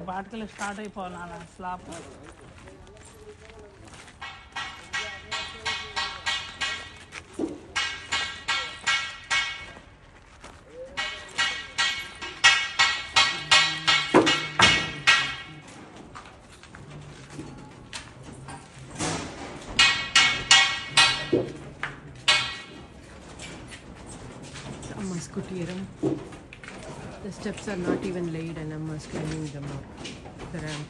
పాటకెళ్ళి start అయిపోవాలి నాన్న slab. Amma's Kuteeram. The steps are not even laid and Amma's climbing them up the ramp.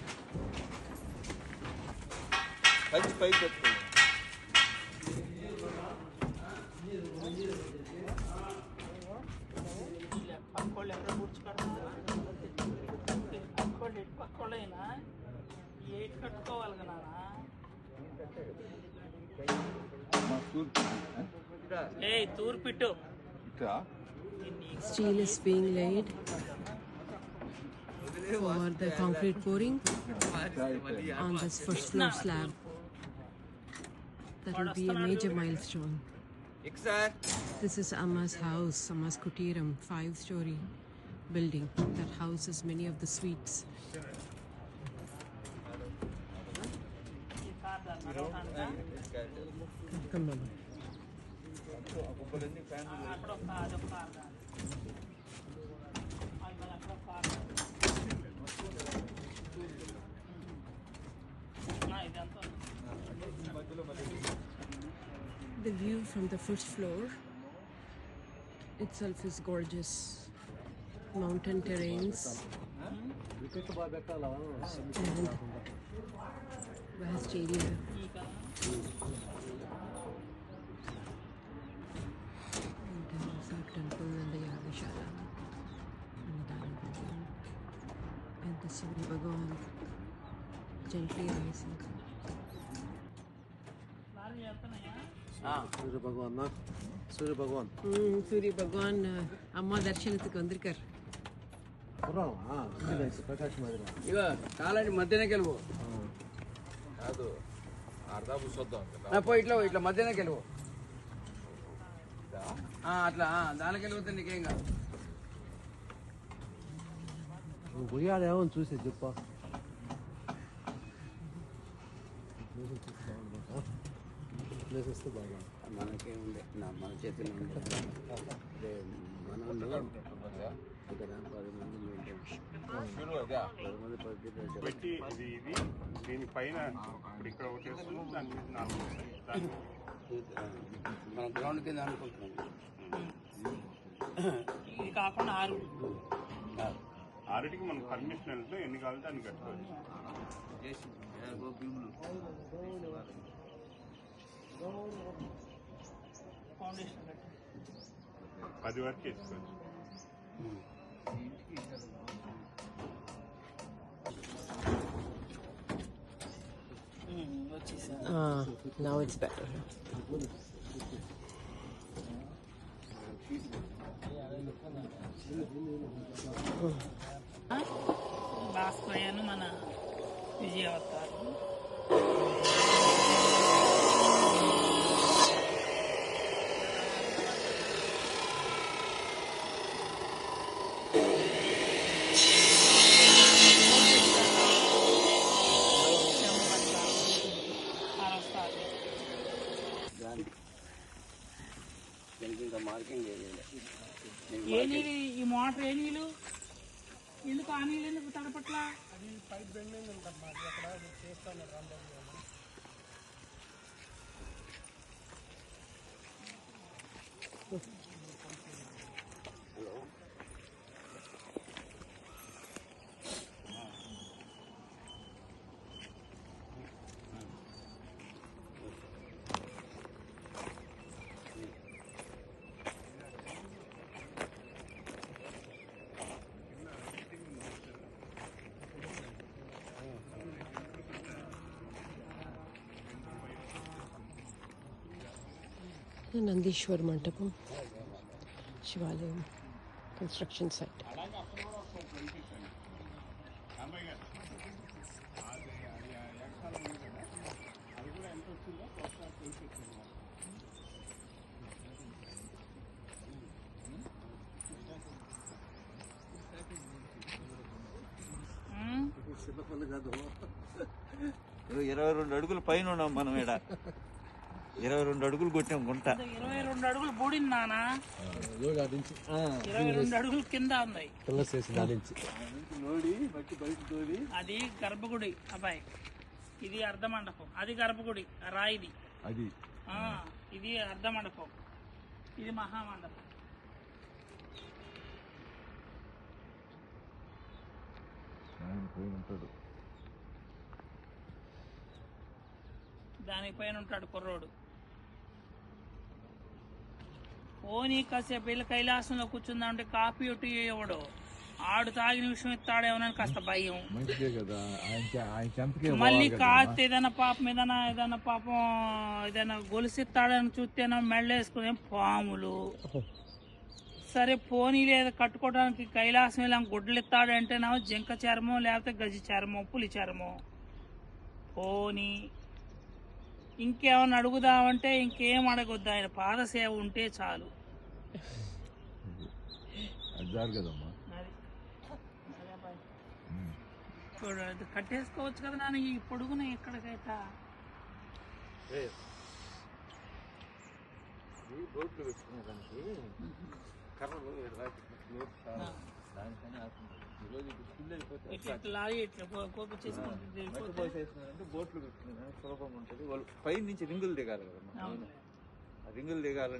పక్కోళ్ళైనా ఎయిట్ కట్టుకోవాలి కదా ఏ తూర్పిట్టు. Steel is being laid for the concrete pouring on this first floor slab. That will be a major milestone. This is Amma's house, Amma's Kuteeram, 5-story building that houses many of the suites. Come on. The view from the first floor itself is gorgeous. Mountain terrains and vast area. Temple and the Yagashala and the Surya Bhagwan gently rising. Surya Bhagwan. Surya Bhagwan Amma darshanattukku vandirukar. ఇగో కాలాన్ని మధ్యనకి వెళ్ళిపో. పో ఇట్లా ఇట్లా మధ్యనకి వెళ్ళిపో. అట్లా దానికి వెళ్ళిపోతే నీకేం కాదు. నువ్వు పోయాడేమో చూసి చెప్ప. ప్లేస్ వస్తే బాగా మనకేముండే మన చేతిలో ఉండే మనం ఇక్కడ 10 మంది పెట్టి ఇది దీనిపైన ఇప్పుడు ఇక్కడ ఒకటి వేస్తున్నాం, దాని మీద 4 వస్తాయి. మన గ్రౌండ్ కింద అనుకుంటున్నాం. ఇది కాకుండా 6టికి మనకు పర్మిషన్ వెళ్తే ఎన్ని కావాలంటే అన్ని కట్టుకోవచ్చు. ఫౌండేషన్ 10 వరకు వేసుకోవచ్చు. Now it's better. భాస్కరయ్యను మన విజయవతారు. ఇంకా మార్కింగ్ ఏ నీళ్ళు ఈ మోటార్ ఏ నీళ్ళు ఎందుకు ఆ నీళ్ళు ఎందుకు తడపట్ల పైప్ బెండింగ్ ఉందమ్మా అక్కడ చేస్తాను Nandishwar Mandapam, Shivalayam, construction site. 22 అడుగుల పైన ఉన్నాం మనం ఈడ. 22 అడుగులు కొట్టాం గుంట. 22 అడుగులు బూడింది నాన్న, 22 అడుగులు కింద ఉన్నాయి. అది గర్భగుడి అబ్బాయి, ఇది అర్ధ మండపం. అది గర్భగుడి రాయిది, అది ఇది అర్ధ మండపం, ఇది మహామండపం. ఆయన పోయి ఉంటాడు. దానిపైన ఉంటాడు కుర్రోడు. పోనీ కాసేపు వెళ్ళి కైలాసంలో కూర్చుందామంటే కాఫీ ఒకటి ఇవ్వడు, ఆడు తాగిన విషయం ఇస్తాడేమోనని కాస్త భయం. మంచిదే కదా, ఆయన చెంతకే మళ్ళీ కాస్తే ఏదైనా పాపం ఏదైనా గొలుసిస్తాడని చూస్తేనో మెళ్ళేసుకునే పాములు. సరే పోనీ లేదా కట్టుకోవడానికి కైలాసం ఇలా గుడ్డలు ఇస్తాడంటేనేమో జింక చర్మం, లేకపోతే గజి చర్మం, పులి చర్మం. పోనీ ఇంకేమన్నా అడుగుదామంటే ఇంకేం అడగొద్దు, ఆయన పాదసేవ ఉంటే చాలు. అది కదమ్మా. చూడు, అది కట్టేసుకోవచ్చు కదా నాన్న ఈ పొడుగున ఎక్కడికైతే. రోడ్లు పెట్టుకునేదానికి కర్రలు లారీ ఇట్లా కోపి చేసుకుంటుంది. బోట్లు పెట్టుకునేదానికి సులభంగా ఉంటుంది. వాళ్ళు పై నుంచి రింగులు దిగాలి కదా, రింగులు దిగాలంటే